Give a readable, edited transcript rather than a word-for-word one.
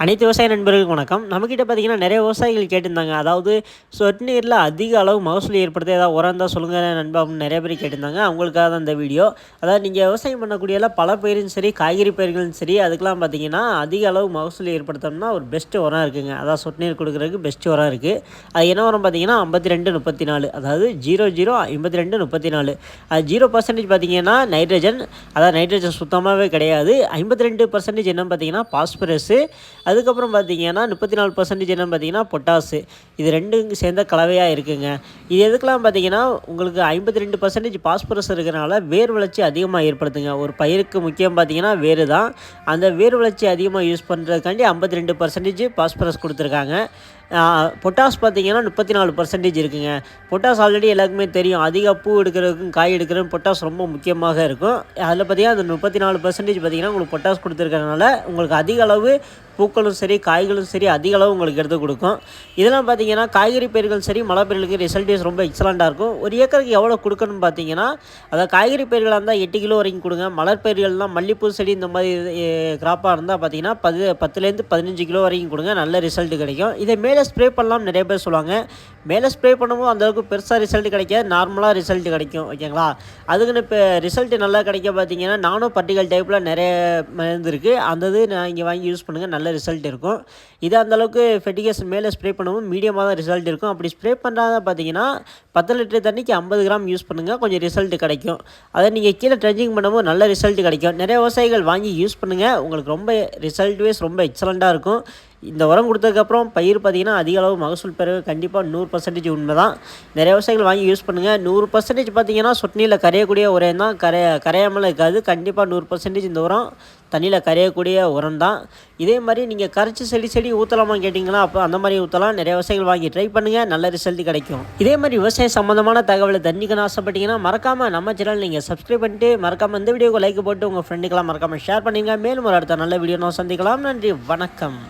அனைத்து விவசாய நண்பர்களுக்கும் வணக்கம். நம்மக்கிட்ட பார்த்தீங்கன்னா நிறைய விவசாயிகள் கேட்டிருந்தாங்க. அதாவது சொட்டு நீரில் அதிக அளவு மகசூல் ஏற்படுத்த ஏதாவது உரம் இருந்தால் சொல்லுங்கள் நண்பா அப்படின்னு நிறைய பேர் கேட்டிருந்தாங்க. அவங்களுக்காக தான் இந்த வீடியோ. அதாவது நீங்கள் விவசாயம் பண்ணக்கூடியெல்லாம் பல பயிரும் சரி, காய்கறி பயிர்களும் சரி, அதுக்கெலாம் பார்த்தீங்கன்னா அதிக அளவு மகசூல் ஏற்படுத்தணும்னா ஒரு பெஸ்ட்டு உரம் இருக்குதுங்க. அதாவது சொட்டு நீர் கொடுக்குறதுக்கு பெஸ்ட்டு உரம் இருக்குது. அது என்ன உரம் பார்த்தீங்கன்னா 52-34, அதாவது 00-52-34. அது 0% பார்த்தீங்கன்னா நைட்ரஜன், அதாவது நைட்ரஜன் சுத்தமாகவே கிடையாது. 52% என்னன்னு பார்த்தீங்கன்னா பாஸ்பரஸு, அதுக்கப்புறம் பார்த்தீங்கன்னா 34% என்னன்னு பார்த்தீங்கன்னா பொட்டாசு. இது ரெண்டும் சேர்ந்த கலவையாக இருக்குங்க. இது எதுக்கெலாம் பார்த்தீங்கன்னா உங்களுக்கு 52% பாஸ்பரஸ் இருக்கிறனால வேர் வளர்ச்சி அதிகமாக ஏற்படுத்துங்க. ஒரு பயிருக்கு முக்கியம் பார்த்தீங்கன்னா வேர் தான். அந்த வேர் வளர்ச்சி அதிகமாக யூஸ் பண்ணுறதுக்காண்டி 52% பாஸ்பரஸ் கொடுத்துருக்காங்க. பொட்டாஸ் பார்த்தீங்கன்னா 34% இருக்குங்க. பொட்டாஸ் ஆல்ரெடி எல்லாருக்குமே தெரியும். அதிக பூ எடுக்கிறதுக்கும் காய் எடுக்கிறதுக்கும் பொட்டாஸ் ரொம்ப முக்கியமாக இருக்கும். அதில் பார்த்தீங்கன்னா அந்த 34% பார்த்தீங்கன்னா உங்களுக்கு பொட்டாஸ் கொடுத்துருக்கறனால உங்களுக்கு அதிக அளவு பூக்களும் சரி, காய்களும் சரி அதிக அளவு உங்களுக்கு எடுத்து கொடுக்கும். இதெல்லாம் பார்த்தீங்கன்னா காய்கறி பயிர்கள் சரி, மழை பயிர்களுக்கு ரிசல்ட்டேஸ் ரொம்ப எக்ஸலண்ட்டாக இருக்கும். ஒரு ஏக்கருக்கு எவ்வளோ கொடுக்கணும்னு பார்த்தீங்கன்னா, அதாவது காய்கறி பயிர்களாக இருந்தால் 8 கிலோ வரைக்கும் கொடுங்க. மலர் பயிர்கள்லாம் மல்லிப்பூ செடி இந்த மாதிரி கிராப்பாக இருந்தால் பார்த்தீங்கன்னா 10லேருந்து 15 கிலோ வரைக்கும் கொடுங்க. நல்ல ரிசல்ட் கிடைக்கும். இதை மேலே ஸ்ப்ரே பண்ணலாம் நிறைய பேர் சொல்லுவாங்க. மேலே ஸ்ப்ரே பண்ணும்போது அந்தளவுக்கு பெருசாக ரிசல்ட் கிடைக்காது, நார்மலாக ரிசல்ட் கிடைக்கும். ஓகேங்களா? அதுக்குன்னு இப்போ ரிசல்ட் நல்லா கிடைக்க பார்த்தீங்கன்னா நானோ பார்ட்டிகல் டைப்பில் நிறைய மருந்து இருக்குது. அந்த இது நான் இங்கே வாங்கி யூஸ் பண்ணுங்கள், நல்ல ரிசல்ட் இருக்கும். இது அந்தளவுக்கு ஃபெர்டிகேஷன் மேலே ஸ்ப்ரே பண்ணும்போது மீடியமாக தான் ரிசல்ட் இருக்கும். அப்படி ஸ்ப்ரே பண்ணுறாங்க பார்த்தீங்கன்னா 10 லிட்டர் தண்ணிக்கு 50 கிராம் யூஸ் பண்ணுங்கள், கொஞ்சம் ரிசல்ட் கிடைக்கும். அதை நீங்கள் கீழே ட்ரெஞ்சிங் பண்ணும்போது நல்ல ரிசல்ட் கிடைக்கும். நிறைய விவசாயிகள் வாங்கி யூஸ் பண்ணுங்கள், உங்களுக்கு ரொம்ப ரிசல்ட் வைஸ் ரொம்ப எக்ஸலண்ட்டாக இருக்கும். இந்த உரம் கொடுத்ததுக்கப்புறம் பயிர் பார்த்திங்கன்னா அதிக அளவு மகசூல் பெற கண்டிப்பாக 100% உண்மை தான். நிறைய விவசாயிகள் வாங்கி யூஸ் பண்ணுங்கள். 100% பார்த்திங்கன்னா சொட்டு நீரில் கரையக்கூடிய உரம் தான், கரையாமல் இருக்காது. கண்டிப்பாக 100% இந்த உரம் தண்ணியில் கரையக்கூடிய உரம் தான். இதே மாதிரி நீங்கள் கரைச்சி செடி ஊற்றலாமா கேட்டிங்கன்னா அப்போ அந்த மாதிரி ஊற்றலாம். நிறைய விவசாயிகள் வாங்கி ட்ரை பண்ணுங்கள், நல்ல ரிசல்ட் கிடைக்கும். இதே மாதிரி விவசாயம் சம்மந்தமான தகவலை தெரிஞ்சுக்கணும்னு ஆசைப்பட்டீங்கன்னா மறக்காமல் நம்ம சேனல் நீங்கள் சப்ஸ்கிரைப் பண்ணிட்டு மறக்காமல் இந்த வீடியோக்கு லைக் போட்டு உங்கள் ஃப்ரெண்டுக்கெல்லாம் மறக்காமல் ஷேர் பண்ணுங்கள். மேலும் ஒரு அடுத்த நல்ல வீடியோ நான் சந்திக்கலாம். நன்றி, வணக்கம்.